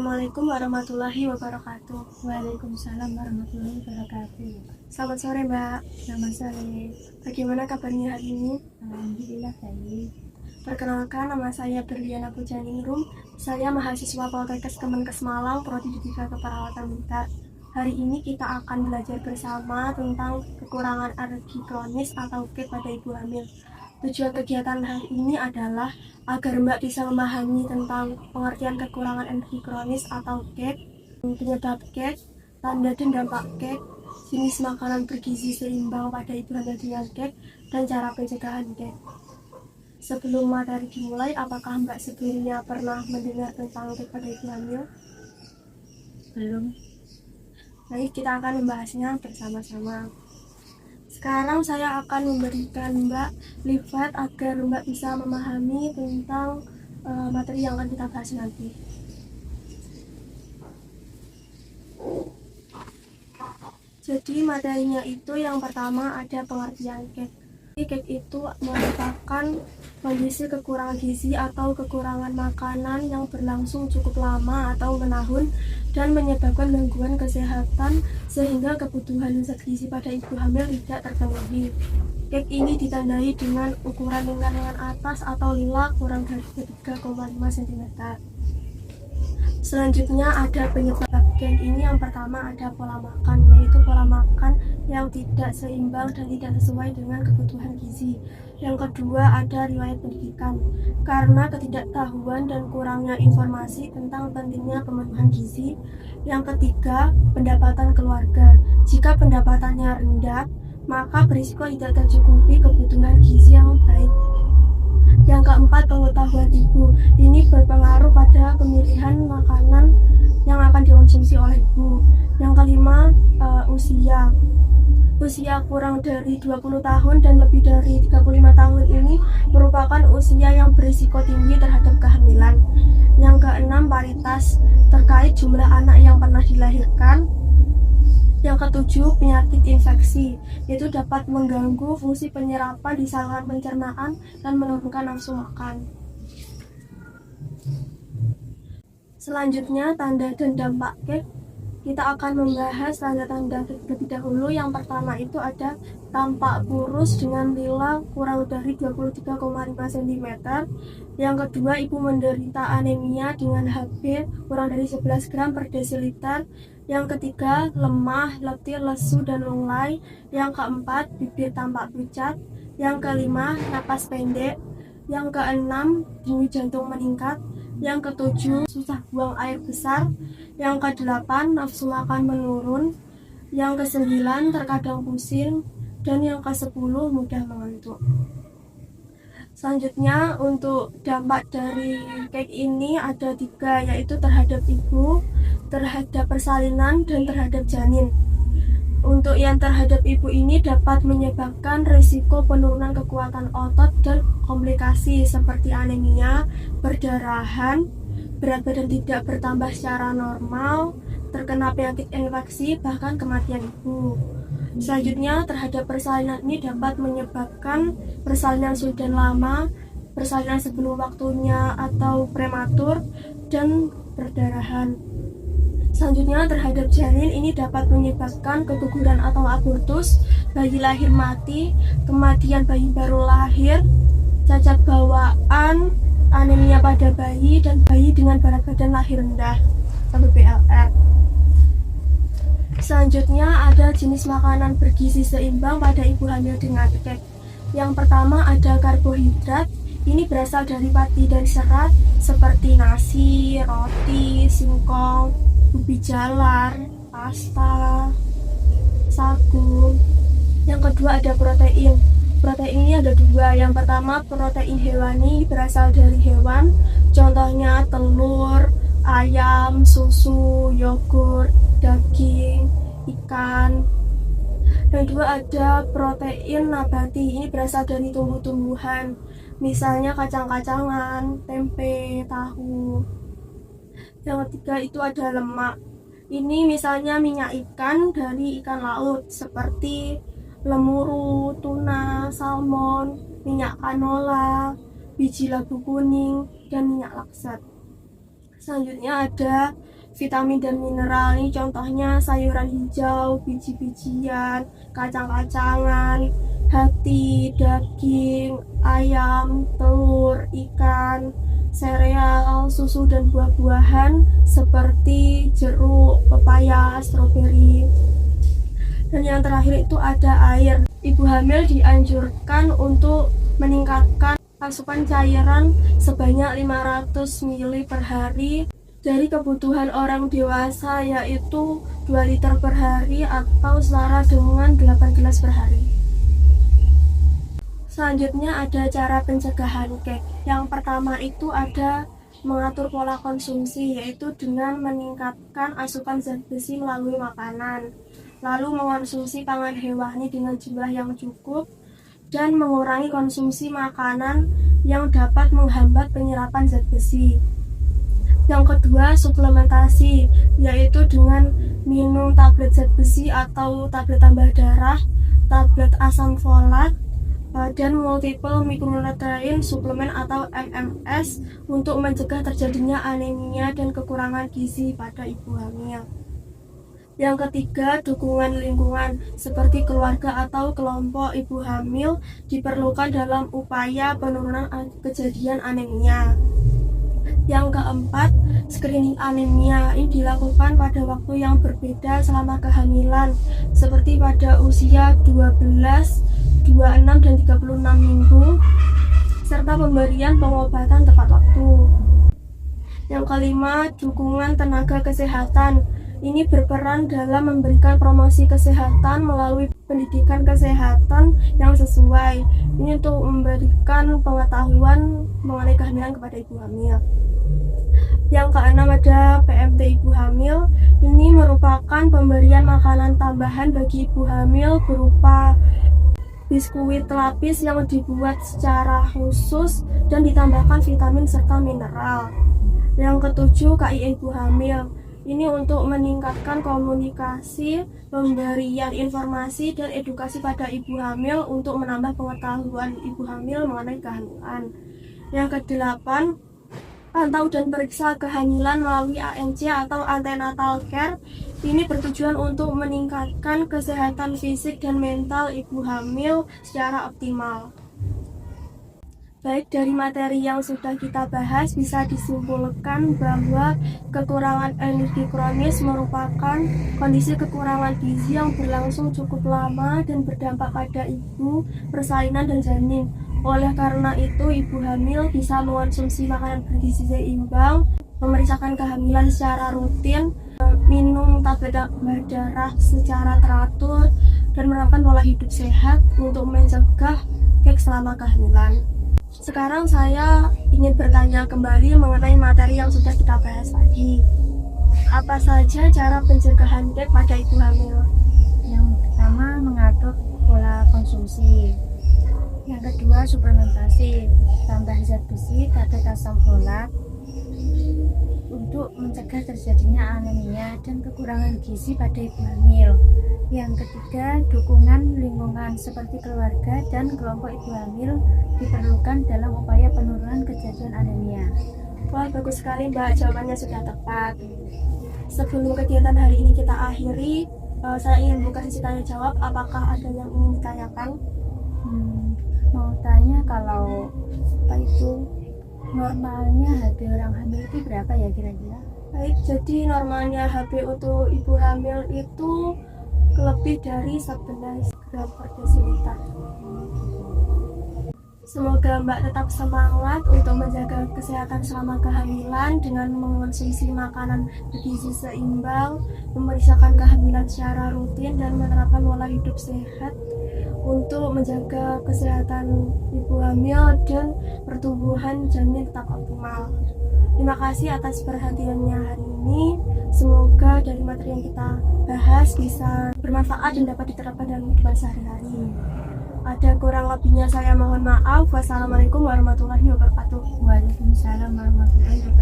Assalamualaikum warahmatullahi wabarakatuh. Waalaikumsalam warahmatullahi wabarakatuh. Selamat sore Mbak. Selamat sore. Bagaimana kabarnya hari ini? Alhamdulillah baik. Perkenalkan, nama saya Berliana Pujaningrum. Saya mahasiswa Poltekkes Kemenkes Malang, Prodi D3 Keperawatan Militer. Hari ini kita akan belajar bersama tentang kekurangan alergi kronis atau KEK pada ibu hamil. Tujuan kegiatan hari ini adalah agar Mbak bisa memahami tentang pengertian kekurangan alergi kronis atau KEK, penyebab KEK, tanda dan dampak KEK, jenis makanan bergizi seimbang pada ibu hamil dengan KEK, dan cara pencegahan KEK. Sebelum materi dimulai, apakah Mbak sebelumnya pernah mendengar tentang KEK pada ibu hamil? Belum. Baik, kita akan membahasnya bersama-sama. Sekarang saya akan memberikan Mbak leaflet agar Mbak bisa memahami tentang materi yang akan kita bahas nanti. Jadi materinya itu yang pertama ada pengertian KEK. KEK itu merupakan kondisi kekurangan gizi atau kekurangan makanan yang berlangsung cukup lama atau menahun dan menyebabkan gangguan kesehatan sehingga kebutuhan zat gizi pada ibu hamil tidak terpenuhi. KEK ini ditandai dengan ukuran lengan atas atau lila kurang dari 3,5 cm. Selanjutnya ada penyebab KEK ini. Yang pertama ada pola makan, yaitu pola makan yang tidak seimbang dan tidak sesuai dengan kebutuhan gizi. Yang kedua ada riwayat pendidikan, karena ketidaktahuan dan kurangnya informasi tentang pentingnya pemenuhan gizi. Yang ketiga, pendapatan keluarga. Jika pendapatannya rendah, maka berisiko tidak tercukupi kebutuhan gizi yang baik. Yang keempat, pengetahuan ibu. Ini berpengaruh pada pemilihan makanan yang akan dikonsumsi oleh ibu. Yang kelima, usia. Usia kurang dari 20 tahun dan lebih dari 35 tahun ini merupakan usia yang berisiko tinggi terhadap kehamilan. Yang keenam, paritas terkait jumlah anak yang pernah dilahirkan. Yang ketujuh, penyakit infeksi, yaitu dapat mengganggu fungsi penyerapan di saluran pencernaan dan menurunkan nafsu makan. Selanjutnya, tanda dan dampak KEK. Kita akan membahas tanda-tanda terlebih dahulu. Yang pertama itu ada tampak kurus dengan lila kurang dari 23,5 cm. Yang kedua, ibu menderita anemia dengan HB kurang dari 11 gram per desiliter. Yang ketiga, lemah, letih, lesu, dan lunglai. Yang keempat, bibir tampak pucat. Yang kelima, napas pendek. Yang keenam, denyut jantung meningkat. Yang ketujuh, susah buang air besar. Yang kedelapan, nafsu makan menurun. Yang kesembilan, terkadang pusing. Dan yang kesepuluh, mudah mengantuk. Selanjutnya, untuk dampak dari KEK ini ada 3, yaitu terhadap ibu, terhadap persalinan, dan terhadap janin. Untuk yang terhadap ibu ini dapat menyebabkan risiko penurunan kekuatan otot dan komplikasi seperti anemia, perdarahan, berat badan tidak bertambah secara normal, terkena penyakit infeksi, bahkan kematian ibu. Selanjutnya, terhadap persalinan ini dapat menyebabkan persalinan sudah lama, persalinan sebelum waktunya atau prematur, dan perdarahan. Selanjutnya, terhadap janin ini dapat menyebabkan keguguran atau abortus, bayi lahir mati, kematian bayi baru lahir, cacat bawaan, anemia pada bayi, dan bayi dengan berat badan lahir rendah atau BLR. Selanjutnya ada jenis makanan bergizi seimbang pada ibu hamil dengan KEK. Yang pertama ada karbohidrat. Ini berasal dari pati dan serat seperti nasi, roti, singkong, ubi jalar, pasta, sagu. Yang kedua ada protein. Protein ini ada 2. Yang pertama, protein hewani berasal dari hewan. Contohnya telur, ayam, susu, yogurt, daging, ikan. Dan 2 ada protein nabati. Ini berasal dari tumbuh-tumbuhan. Misalnya kacang-kacangan, tempe, tahu. Yang ketiga itu ada lemak. Ini misalnya minyak ikan dari ikan laut seperti lemuru, tuna, salmon, minyak canola, biji labu kuning, dan minyak laksat. Selanjutnya ada vitamin dan mineral. Ini contohnya sayuran hijau, biji-bijian, kacang-kacangan, hati, daging, ayam, telur, ikan, sereal, susu dan buah-buahan seperti jeruk, pepaya, stroberi. Dan yang terakhir itu ada air. Ibu hamil dianjurkan untuk meningkatkan asupan cairan sebanyak 500 ml per hari dari kebutuhan orang dewasa, yaitu 2 liter per hari atau setara dengan 8 gelas per hari. Selanjutnya ada cara pencegahan kek. Yang pertama itu ada mengatur pola konsumsi, yaitu dengan meningkatkan asupan zat besi melalui makanan, lalu mengonsumsi pangan hewani dengan jumlah yang cukup, dan mengurangi konsumsi makanan yang dapat menghambat penyerapan zat besi. Yang kedua, suplementasi, yaitu dengan minum tablet zat besi atau tablet tambah darah, tablet asam folat, dan multiple micronutrient suplemen atau MMS untuk mencegah terjadinya anemia dan kekurangan gizi pada ibu hamil. Yang ketiga, dukungan lingkungan seperti keluarga atau kelompok ibu hamil diperlukan dalam upaya penurunan kejadian anemia. Yang keempat, screening anemia ini dilakukan pada waktu yang berbeda selama kehamilan, seperti pada usia 12, 26, dan 36 minggu, serta pemberian pengobatan tepat waktu. Yang kelima, dukungan tenaga kesehatan. Ini berperan dalam memberikan promosi kesehatan melalui pendidikan kesehatan yang sesuai. Ini untuk memberikan pengetahuan mengenai kehamilan kepada ibu hamil. Yang keenam ada PMT ibu hamil. Ini merupakan pemberian makanan tambahan bagi ibu hamil berupa biskuit lapis yang dibuat secara khusus dan ditambahkan vitamin serta mineral. Yang ketujuh, KIA ibu hamil. Ini untuk meningkatkan komunikasi, pemberian informasi, dan edukasi pada ibu hamil untuk menambah pengetahuan ibu hamil mengenai kehamilan. Yang kedelapan, pantau dan periksa kehamilan melalui ANC atau antenatal care. Ini bertujuan untuk meningkatkan kesehatan fisik dan mental ibu hamil secara optimal. Baik, dari materi yang sudah kita bahas bisa disimpulkan bahwa kekurangan energi kronis merupakan kondisi kekurangan gizi yang berlangsung cukup lama dan berdampak pada ibu, persalinan, dan janin. Oleh karena itu, ibu hamil bisa mengonsumsi makanan bergizi seimbang, memeriksakan kehamilan secara rutin, minum tablet tambah darah secara teratur, dan menerapkan pola hidup sehat untuk mencegah kek selama kehamilan. Sekarang saya ingin bertanya kembali mengenai materi yang sudah kita bahas tadi. Apa saja cara pencegahan kek pada ibu hamil? Yang pertama, mengatur pola konsumsi. Yang kedua, suplementasi, tambah zat besi, tablet asam folat untuk mencegah terjadinya anemia dan kekurangan gizi pada ibu hamil. Yang ketiga, dukungan lingkungan seperti keluarga dan kelompok ibu hamil diperlukan dalam upaya penurunan kejadian anemia. Wah, bagus sekali Mbak, jawabannya sudah tepat. Sebelum kegiatan hari ini kita akhiri, saya ingin buka sesi tanya jawab. Apakah ada yang ingin ditanyakan? Mau tanya kalau apa itu normalnya HB orang hamil itu berapa ya kira-kira? Baik, jadi normalnya HB untuk ibu hamil itu lebih dari 11 gram per desiliter. Semoga Mbak tetap semangat untuk menjaga kesehatan selama kehamilan dengan mengonsumsi makanan bergizi seimbang, memeriksakan kehamilan secara rutin, dan menerapkan pola hidup sehat untuk menjaga kesehatan ibu hamil dan pertumbuhan janin tetap optimal. Terima kasih atas perhatiannya hari ini. Semoga dari materi yang kita bahas bisa bermanfaat dan dapat diterapkan dalam kehidupan sehari-hari. Ada kurang lebihnya saya mohon maaf. Wassalamualaikum warahmatullahi wabarakatuh. Waalaikumsalam warahmatullahi wabarakatuh.